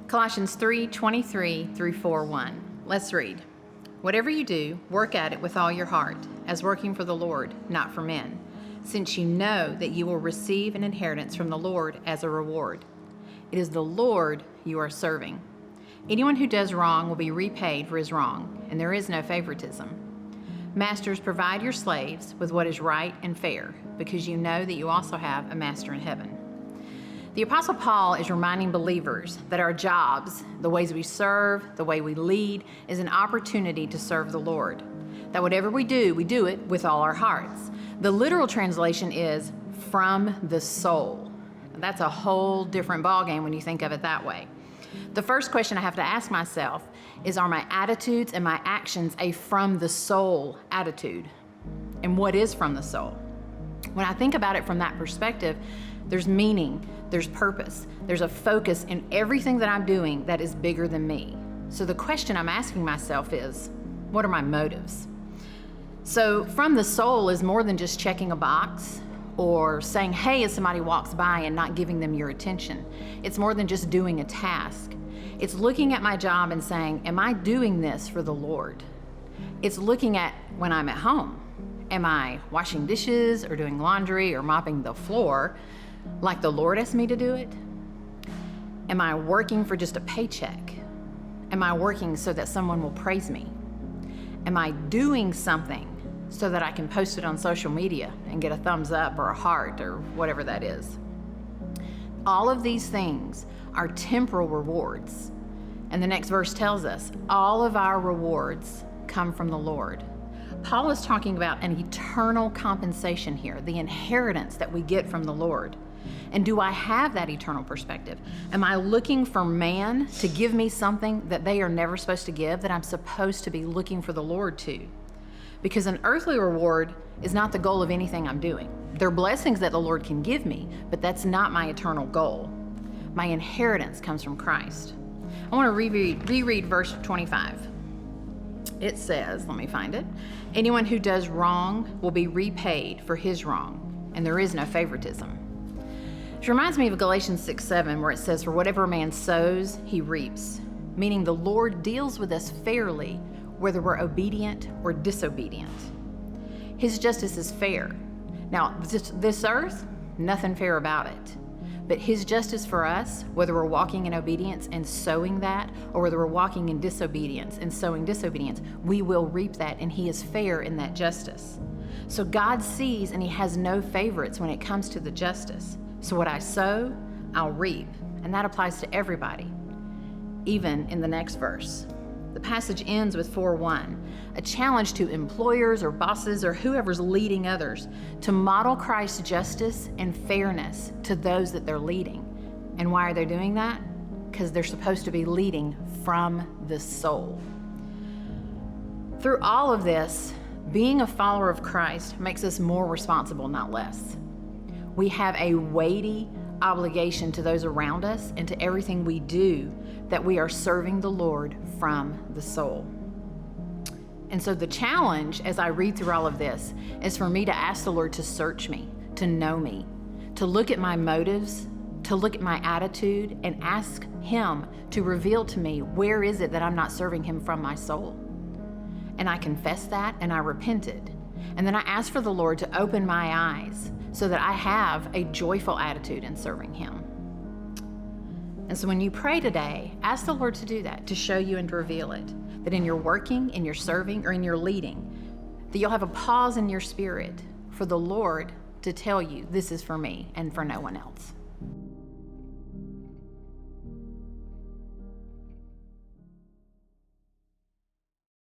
Colossians 3:23 through 4:1. Let's read. Whatever you do, work at it with all your heart, as working for the Lord, not for men, since you know that you will receive an inheritance from the Lord as a reward. It is the Lord you are serving. Anyone who does wrong will be repaid for his wrong, and there is no favoritism. Masters, provide your slaves with what is right and fair, because you know that you also have a master in heaven. The Apostle Paul is reminding believers that our jobs, the ways we serve, the way we lead, is an opportunity to serve the Lord. That whatever we do it with all our hearts. The literal translation is from the soul. That's a whole different ballgame when you think of it that way. The first question I have to ask myself is, are my attitudes and my actions a from the soul attitude? And what is from the soul? When I think about it from that perspective, there's meaning, there's purpose, there's a focus in everything that I'm doing that is bigger than me. So the question I'm asking myself is, what are my motives? So from the soul is more than just checking a box or saying hey as somebody walks by and not giving them your attention. It's more than just doing a task. It's looking at my job and saying, am I doing this for the Lord? It's looking at when I'm at home. Am I washing dishes or doing laundry or mopping the floor like the Lord asked me to do it? Am I working for just a paycheck? Am I working so that someone will praise me? Am I doing something so that I can post it on social media and get a thumbs up or a heart or whatever that is? All of these things are temporal rewards. And the next verse tells us all of our rewards come from the Lord. Paul is talking about an eternal compensation here, the inheritance that we get from the Lord. And do I have that eternal perspective? Am I looking for man to give me something that they are never supposed to give, that I'm supposed to be looking for the Lord to? Because an earthly reward is not the goal of anything I'm doing. They're blessings that the Lord can give me, but that's not my eternal goal. My inheritance comes from Christ. I want to reread verse 25. It says, let me find it. Anyone who does wrong will be repaid for his wrong, and there is no favoritism. It reminds me of Galatians 6:7, where it says, for whatever a man sows, he reaps. Meaning the Lord deals with us fairly, whether we're obedient or disobedient. His justice is fair. Now, this earth, nothing fair about it. But his justice for us, whether we're walking in obedience and sowing that, or whether we're walking in disobedience and sowing disobedience, we will reap that, and he is fair in that justice. So God sees, and he has no favorites when it comes to the justice. So what I sow, I'll reap. And that applies to everybody, even in the next verse. The passage ends with 4:1, a challenge to employers or bosses or whoever's leading others to model Christ's justice and fairness to those that they're leading. And why are they doing that? Because they're supposed to be leading from the soul. Through all of this, being a follower of Christ makes us more responsible, not less. We have a weighty obligation to those around us and to everything we do, that we are serving the Lord from the soul. And so the challenge as I read through all of this is for me to ask the Lord to search me, to know me, to look at my motives, to look at my attitude, and ask him to reveal to me, where is it that I'm not serving him from my soul? And I confess that, and I repented. And then I ask for the Lord to open my eyes so that I have a joyful attitude in serving him. And so when you pray today, ask the Lord to do that, to show you and to reveal it, that in your working, in your serving, or in your leading, that you'll have a pause in your spirit for the Lord to tell you, this is for me and for no one else.